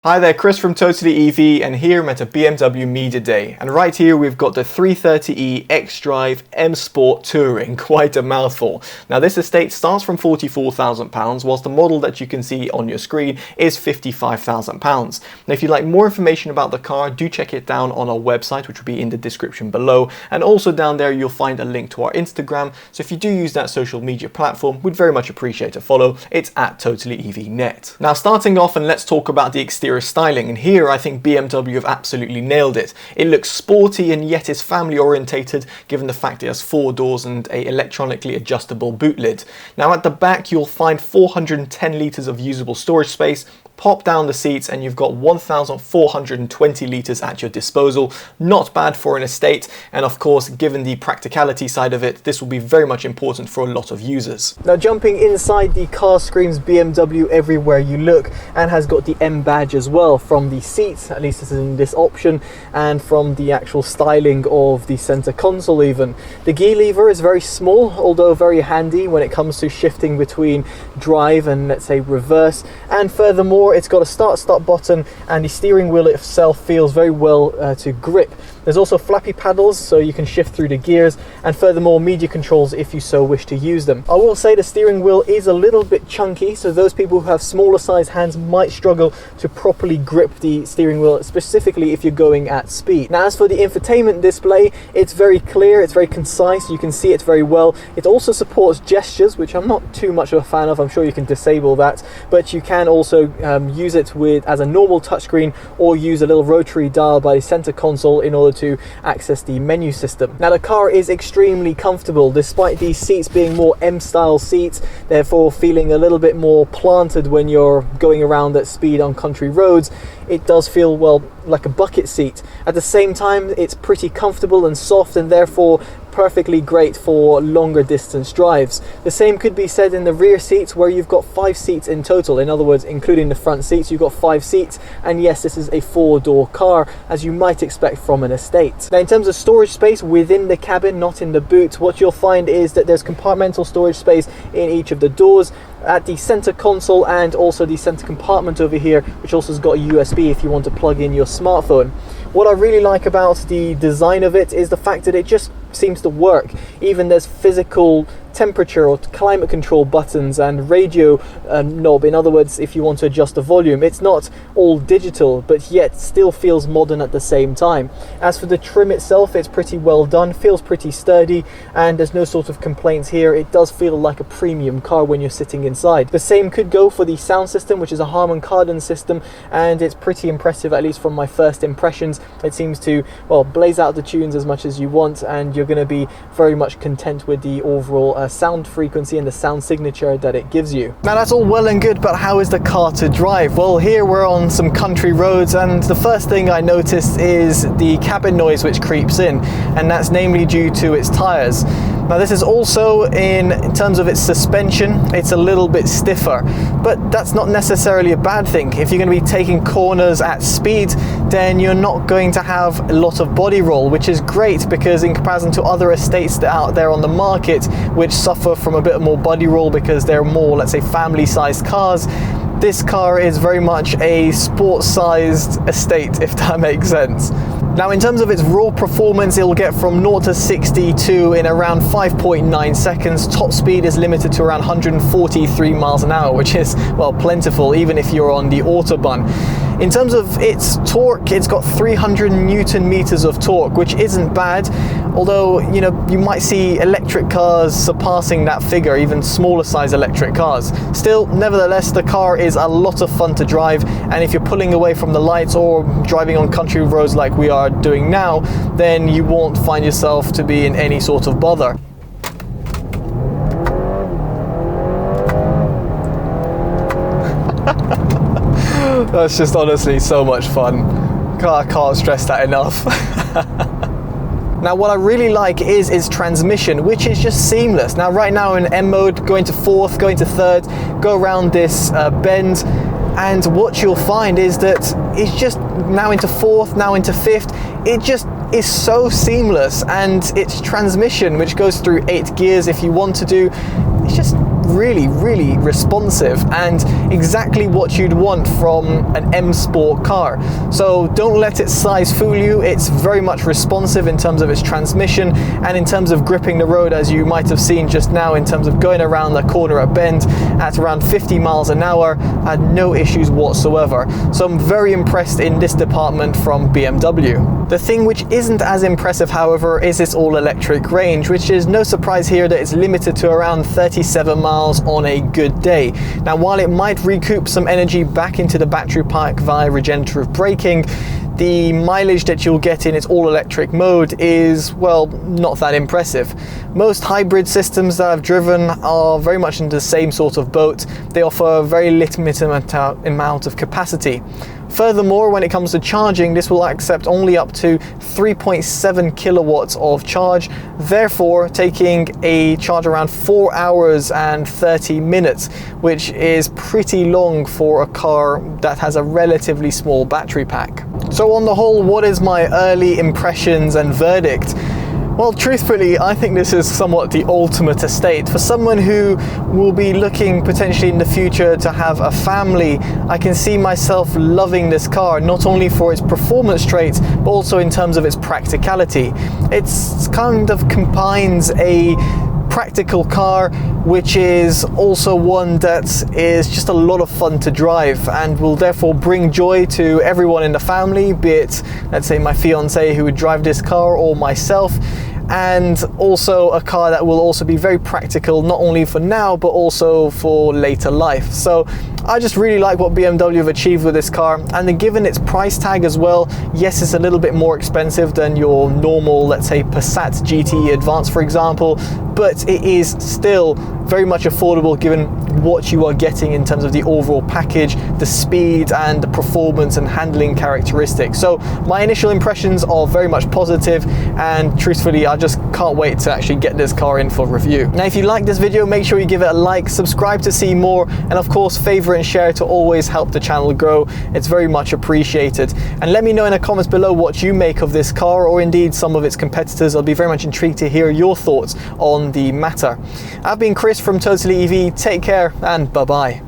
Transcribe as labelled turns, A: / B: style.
A: Hi there, Chris from TotallyEV, and here I'm at a BMW Media Day. And right here we've got the 330e xDrive M Sport Touring, quite a mouthful. Now this estate starts from £44,000, whilst the model that you can see on your screen is £55,000. Now if you'd like more information about the car, do check it down on our website, which will be in the description below. And also down there you'll find a link to our Instagram, so if you do use that social media platform, we'd very much appreciate a follow. It's at TotallyEVNet. Now starting off, and let's talk about the exterior styling, and here I think BMW have absolutely nailed it. It looks sporty and yet is family orientated, given the fact it has 4 doors and a electronically adjustable boot lid. Now at the back you'll find 410 litres of usable storage space. Pop down the seats and you've got 1,420 litres at your disposal. Not bad for an estate, and of course given the practicality side of it, this will be very much important for a lot of users. Now jumping inside, the car screams BMW everywhere you look and has got the M badge as well, from the seats, at least this is in this option, and from the actual styling of the centre console even. The gear lever is very small, although very handy when it comes to shifting between drive and let's say reverse, and furthermore it's got a start-stop button, and the steering wheel itself feels very well to grip. There's also flappy paddles so you can shift through the gears, and furthermore media controls if you so wish to use them. I will say the steering wheel is a little bit chunky, so those people who have smaller size hands might struggle to properly grip the steering wheel, specifically if you're going at speed. Now as for the infotainment display, it's very clear, it's very concise, you can see it very well. It also supports gestures, which I'm not too much of a fan of. I'm sure you can disable that, but you can also use it as a normal touchscreen, or use a little rotary dial by the center console in order to access the menu system. Now the car is extremely comfortable, despite these seats being more M-style seats, therefore feeling a little bit more planted when you're going around at speed on country roads. It does feel, well, like a bucket seat. At the same time, it's pretty comfortable and soft, and therefore perfectly great for longer distance drives. The same could be said in the rear seats, where you've got 5 seats in total. In other words, including the front seats, you've got 5 seats, and yes, this is a 4-door car, as you might expect from an estate. Now in terms of storage space within the cabin, not in the boot, what you'll find is that there's compartmental storage space in each of the doors, at the center console, and also the center compartment over here, which also has got a USB if you want to plug in your smartphone. What I really like about the design of it is the fact that it just seems to work. Even there's physical temperature or climate control buttons and radio knob. In other words, if you want to adjust the volume, it's not all digital, but yet still feels modern at the same time. As for the trim itself, it's pretty well done, feels pretty sturdy, and there's no sort of complaints here. It does feel like a premium car when you're sitting inside. The same could go for the sound system, which is a Harman Kardon system, and it's pretty impressive, at least from my first impressions. It seems to, well, blaze out the tunes as much as you want, and you're going to be very much content with the overall sound frequency and the sound signature that it gives you. Now that's all well and good, but how is the car to drive? Well, here we're on some country roads, and the first thing I noticed is the cabin noise which creeps in, and that's namely due to its tires. Now this is also in terms of its suspension, it's a little bit stiffer, but that's not necessarily a bad thing. If you're going to be taking corners at speed, then you're not going to have a lot of body roll, which is great, because in comparison to other estates that are out there on the market which suffer from a bit more body roll because they're more, let's say, family-sized cars, this car is very much a sports-sized estate, if that makes sense. Now in terms of its raw performance, it will get from 0 to 62 in around 5.9 seconds. Top speed is limited to around 143 miles an hour, which is, well, plentiful even if you're on the Autobahn. In terms of its torque, it's got 300 Newton meters of torque, which isn't bad, although, you know, you might see electric cars surpassing that figure, even smaller size electric cars. Still, nevertheless, the car is a lot of fun to drive, and if you're pulling away from the lights or driving on country roads like we are doing now, then you won't find yourself to be in any sort of bother. That's just honestly so much fun. I can't stress that enough. Now what I really like is its transmission, which is just seamless. Now right now in M mode, going to 4th, going to 3rd, go around this bend, and what you'll find is that it's just now into 4th, now into 5th. It just is so seamless, and its transmission, which goes through 8 gears if you want to do, it's just really, really responsive and exactly what you'd want from an M Sport car. So don't let its size fool you. It's very much responsive in terms of its transmission and in terms of gripping the road, as you might have seen just now, in terms of going around the corner at bend at around 50 miles an hour. Had no issues whatsoever. So I'm very impressed in this department from BMW. The thing which isn't as impressive, however, is its all-electric range, which is no surprise here that it's limited to around 37 miles on a good day. Now, while it might recoup some energy back into the battery pack via regenerative braking, the mileage that you'll get in its all-electric mode is, well, not that impressive. Most hybrid systems that I've driven are very much in the same sort of boat. They offer a very limited amount of capacity. Furthermore, when it comes to charging, this will accept only up to 3.7 kilowatts of charge, therefore taking a charge around 4 hours and 30 minutes, which is pretty long for a car that has a relatively small battery pack. So on the whole, what is my early impressions and verdict? Well, truthfully, I think this is somewhat the ultimate estate. For someone who will be looking potentially in the future to have a family, I can see myself loving this car, not only for its performance traits, but also in terms of its practicality. It's kind of combines a practical car, which is also one that is just a lot of fun to drive and will therefore bring joy to everyone in the family, be it, let's say, my fiance who would drive this car or myself. And also a car that will also be very practical, not only for now, but also for later life. So I just really like what BMW have achieved with this car. And then given its price tag as well, yes, it's a little bit more expensive than your normal, let's say, Passat GT Advance, for example, but it is still very much affordable given what you are getting in terms of the overall package, the speed and the performance and handling characteristics. So my initial impressions are very much positive, and truthfully, I just can't wait to actually get this car in for review. Now, if you like this video, make sure you give it a like, subscribe to see more, and of course, favorite and share to always help the channel grow. It's very much appreciated. And let me know in the comments below what you make of this car, or indeed some of its competitors. I'll be very much intrigued to hear your thoughts on the matter. I've been Chris from TotallyEV. Take care and bye-bye.